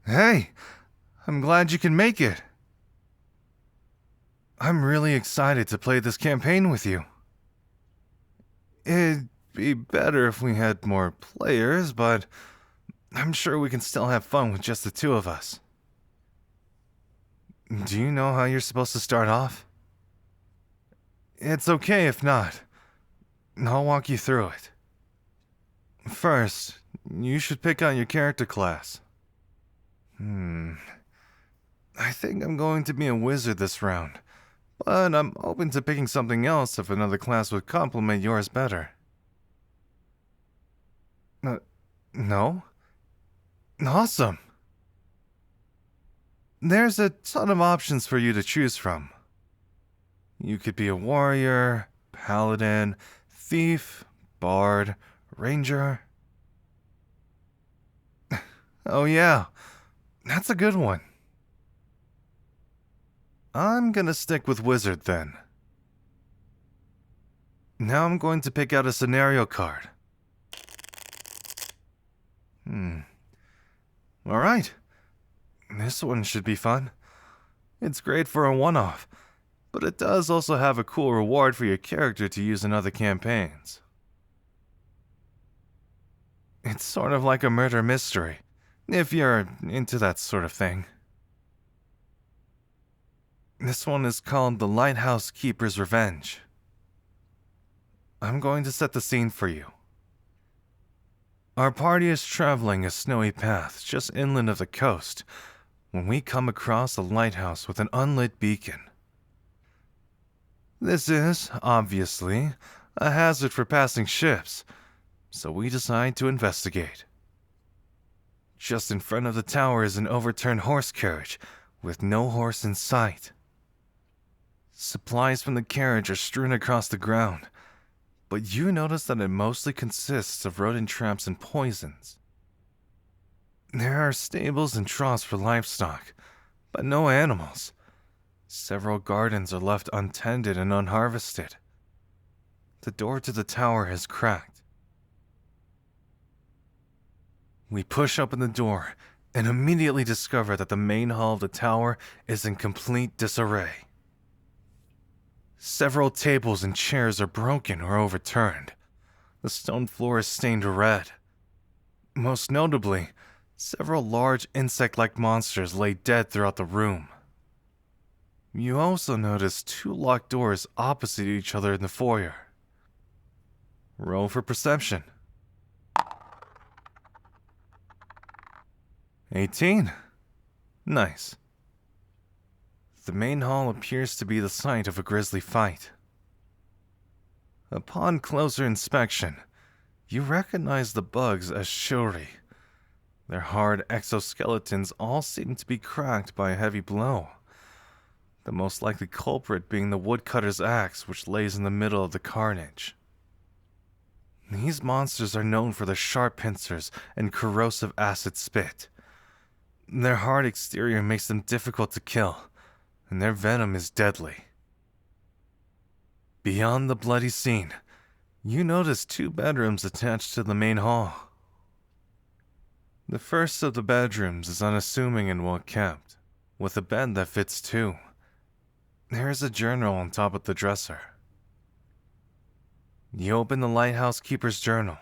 Hey, I'm glad you can make it. I'm really excited to play this campaign with you. It'd be better if we had more players, but I'm sure we can still have fun with just the two of us. Do you know how you're supposed to start off? It's okay if not. I'll walk you through it. First, you should pick out your character class. I think I'm going to be a wizard this round, but I'm open to picking something else if another class would complement yours better. No? Awesome. There's a ton of options for you to choose from. You could be a warrior, paladin, thief, bard, ranger. Oh yeah, that's a good one. I'm gonna stick with wizard then. Now I'm going to pick out a scenario card. Alright. This one should be fun. It's great for a one-off, but it does also have a cool reward for your character to use in other campaigns. It's sort of like a murder mystery, if you're into that sort of thing. This one is called The Lighthouse Keeper's Revenge. I'm going to set the scene for you. Our party is traveling a snowy path just inland of the coast when we come across a lighthouse with an unlit beacon. This is, obviously, a hazard for passing ships, so we decide to investigate. Just in front of the tower is an overturned horse carriage with no horse in sight. Supplies from the carriage are strewn across the ground, but you notice that it mostly consists of rodent traps and poisons. There are stables and troughs for livestock, but no animals. Several gardens are left untended and unharvested. The door to the tower has cracked. We push open the door and immediately discover that the main hall of the tower is in complete disarray. Several tables and chairs are broken or overturned. The stone floor is stained red. Most notably, several large insect-like monsters lay dead throughout the room. You also notice two locked doors opposite each other in the foyer. Roll for perception. 18. Nice. The main hall appears to be the site of a grisly fight. Upon closer inspection, you recognize the bugs as shuri. Their hard exoskeletons all seem to be cracked by a heavy blow, the most likely culprit being the woodcutter's axe which lays in the middle of the carnage. These monsters are known for their sharp pincers and corrosive acid spit. Their hard exterior makes them difficult to kill, and their venom is deadly. Beyond the bloody scene, you notice two bedrooms attached to the main hall. The first of the bedrooms is unassuming and well kept, with a bed that fits two. There is a journal on top of the dresser. You open the lighthouse keeper's journal.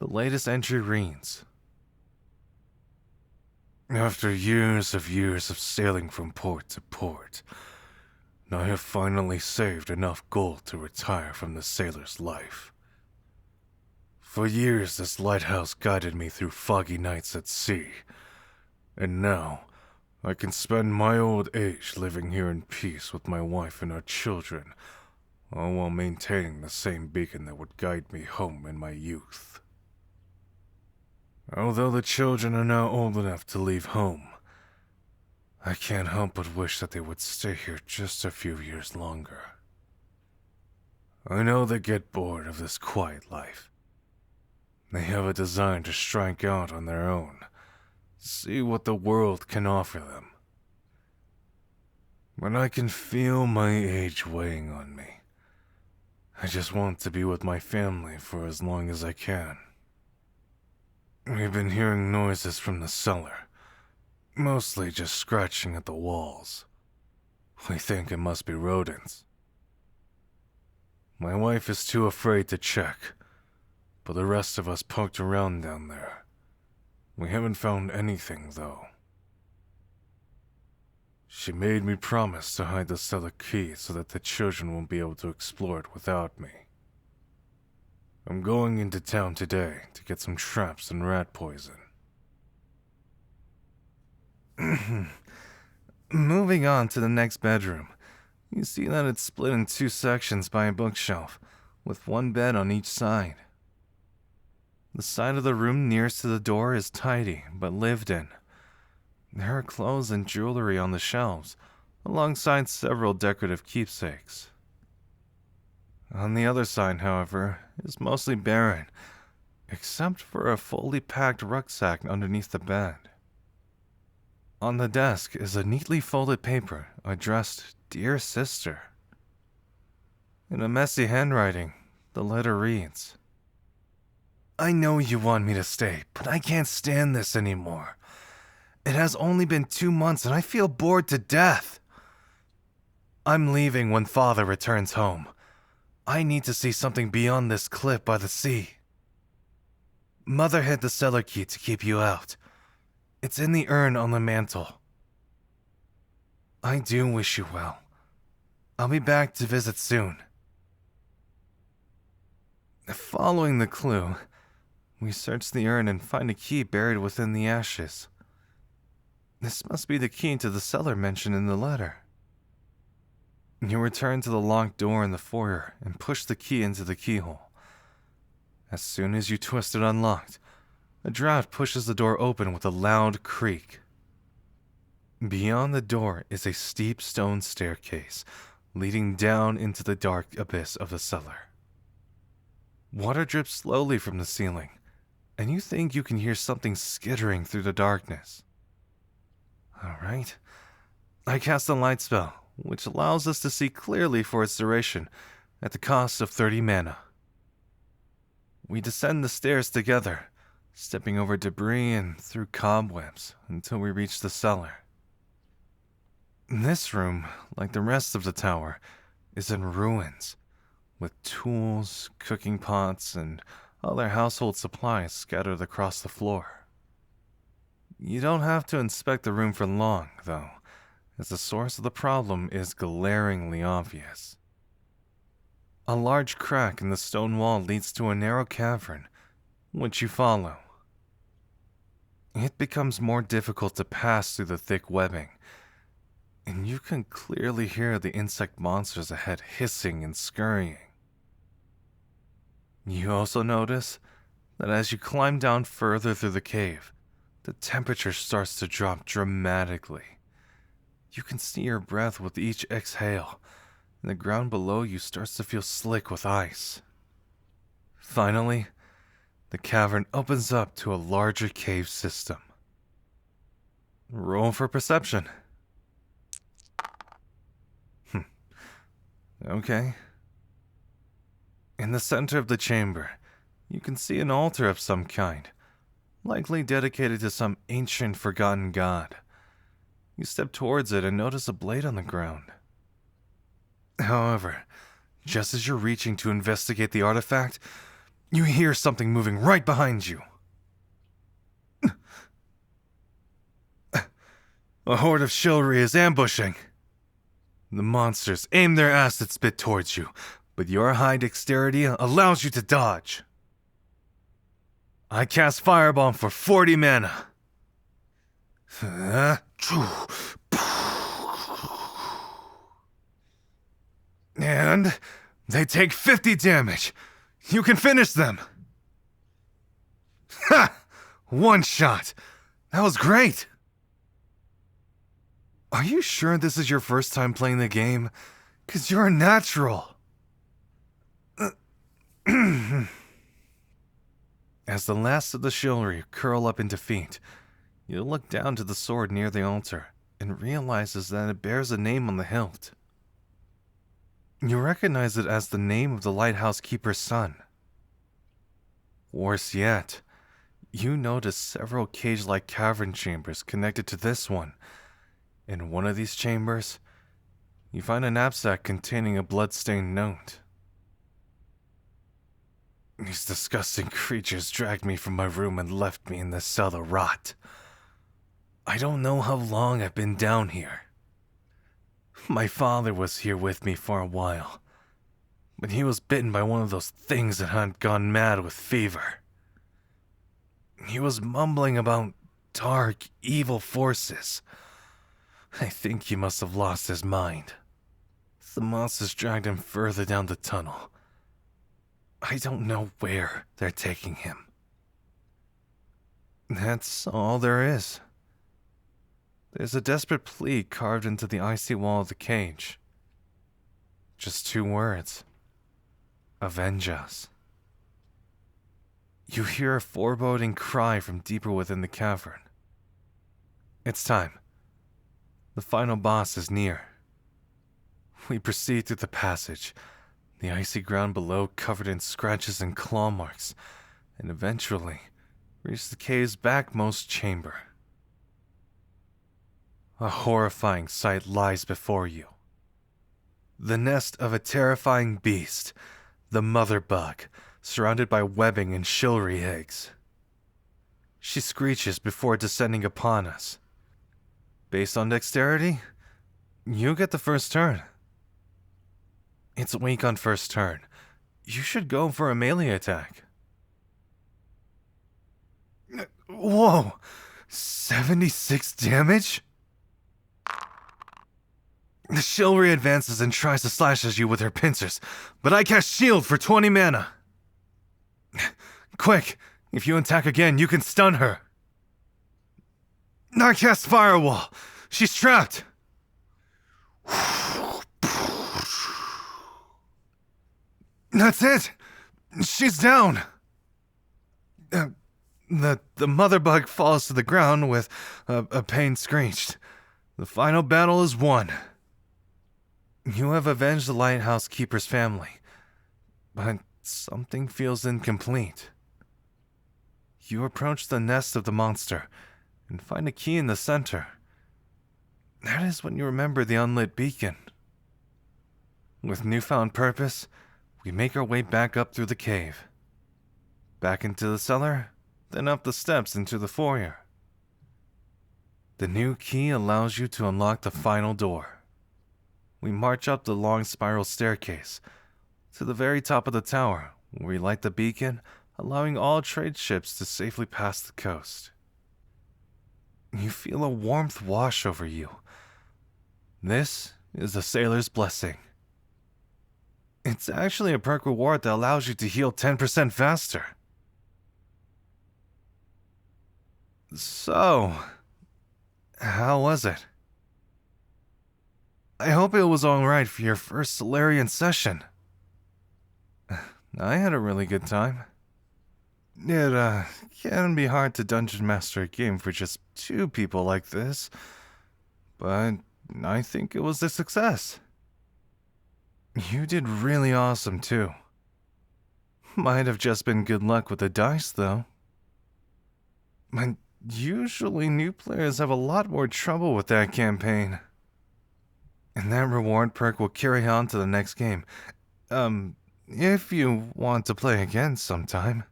The latest entry reads, "After years of sailing from port to port, I have finally saved enough gold to retire from the sailor's life. For years this lighthouse guided me through foggy nights at sea, and now I can spend my old age living here in peace with my wife and our children, all while maintaining the same beacon that would guide me home in my youth. Although the children are now old enough to leave home, I can't help but wish that they would stay here just a few years longer. I know they get bored of this quiet life. They have a desire to strike out on their own, see what the world can offer them. But I can feel my age weighing on me. I just want to be with my family for as long as I can. We've been hearing noises from the cellar. Mostly just scratching at the walls. We think it must be rodents. My wife is too afraid to check, but the rest of us poked around down there. We haven't found anything, though. She made me promise to hide the cellar key so that the children won't be able to explore it without me. I'm going into town today to get some traps and rat poison. Moving on to the next bedroom, you see that it's split in 2 sections by a bookshelf, with 1 bed on each side. The side of the room nearest to the door is tidy, but lived in. There are clothes and jewelry on the shelves, alongside several decorative keepsakes. On the other side, however, is mostly barren, except for a fully packed rucksack underneath the bed. On the desk is a neatly folded paper addressed Dear Sister. In a messy handwriting, the letter reads, I know you want me to stay, but I can't stand this anymore. It has only been 2 months and I feel bored to death. I'm leaving when Father returns home. I need to see something beyond this cliff by the sea. Mother hid the cellar key to keep you out. It's in the urn on the mantel. I do wish you well. I'll be back to visit soon. Following the clue, we search the urn and find a key buried within the ashes. This must be the key to the cellar mentioned in the letter. You return to the locked door in the foyer and push the key into the keyhole. As soon as you twist it unlocked, a draft pushes the door open with a loud creak. Beyond the door is a steep stone staircase leading down into the dark abyss of the cellar. Water drips slowly from the ceiling, and you think you can hear something skittering through the darkness. Alright. I cast a light spell, which allows us to see clearly for its duration, at the cost of 30 mana. We descend the stairs together, stepping over debris and through cobwebs until we reach the cellar. This room, like the rest of the tower, is in ruins, with tools, cooking pots, and other household supplies scattered across the floor. You don't have to inspect the room for long, though, as the source of the problem is glaringly obvious. A large crack in the stone wall leads to a narrow cavern, which you follow. It becomes more difficult to pass through the thick webbing, and you can clearly hear the insect monsters ahead hissing and scurrying. You also notice that as you climb down further through the cave, the temperature starts to drop dramatically. You can see your breath with each exhale, and the ground below you starts to feel slick with ice. Finally, the cavern opens up to a larger cave system. Roll for perception. Okay. In the center of the chamber, you can see an altar of some kind, likely dedicated to some ancient forgotten god. You step towards it and notice a blade on the ground. However, just as you're reaching to investigate the artifact, you hear something moving right behind you. A horde of chivalry is ambushing. The monsters aim their acid spit towards you, but your high dexterity allows you to dodge. I cast Firebomb for 40 mana. And they take 50 damage. You can finish them. Ha! One shot. That was great. Are you sure this is your first time playing the game? 'Cause you're a natural. As the last of the chivalry curl up in defeat, you look down to the sword near the altar and realizes that it bears a name on the hilt. You recognize it as the name of the lighthouse keeper's son. Worse yet, you notice several cage-like cavern chambers connected to this one. In one of these chambers, you find a knapsack containing a blood-stained note. These disgusting creatures dragged me from my room and left me in this cell to rot. I don't know how long I've been down here. My father was here with me for a while, but he was bitten by one of those things that had gone mad with fever. He was mumbling about dark, evil forces. I think he must have lost his mind. The monsters dragged him further down the tunnel. I don't know where they're taking him. That's all there is. There's a desperate plea carved into the icy wall of the cage. Just 2 words. Avenge us. You hear a foreboding cry from deeper within the cavern. It's time. The final boss is near. We proceed through the passage, the icy ground below covered in scratches and claw marks, and eventually reach the cave's backmost chamber. A horrifying sight lies before you. The nest of a terrifying beast, the mother bug, surrounded by webbing and chivalry eggs. She screeches before descending upon us. Based on dexterity, you get the first turn. It's weak on first turn. You should go for a melee attack. Whoa! 76 damage? The chivalry advances and tries to slash at you with her pincers, but I cast shield for 20 mana. Quick, if you attack again, you can stun her. I cast firewall. She's trapped. That's it. She's down. The mother bug falls to the ground with a pain screeched. The final battle is won. You have avenged the lighthouse keeper's family, but something feels incomplete. You approach the nest of the monster and find a key in the center. That is when you remember the unlit beacon. With newfound purpose, we make our way back up through the cave. Back into the cellar, then up the steps into the foyer. The new key allows you to unlock the final door. We march up the long spiral staircase to the very top of the tower, where we light the beacon, allowing all trade ships to safely pass the coast. You feel a warmth wash over you. This is the sailor's blessing. It's actually a perk reward that allows you to heal 10% faster. So, how was it? I hope it was alright for your first Solarion session. I had a really good time. It can be hard to dungeon master a game for just 2 people like this, but I think it was a success. You did really awesome too. Might have just been good luck with the dice though. And usually new players have a lot more trouble with that campaign. And that reward perk will carry on to the next game. If you want to play again sometime.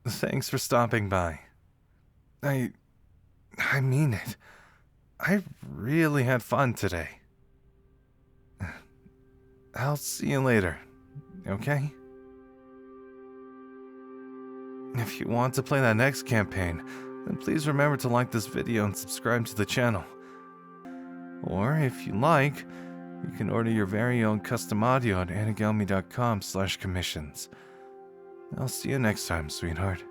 Thanks for stopping by. I mean it. I really had fun today. I'll see you later, okay? If you want to play that next campaign, then please remember to like this video and subscribe to the channel. Or if you like, you can order your very own custom audio at anigomi.com/commissions. I'll see you next time, sweetheart.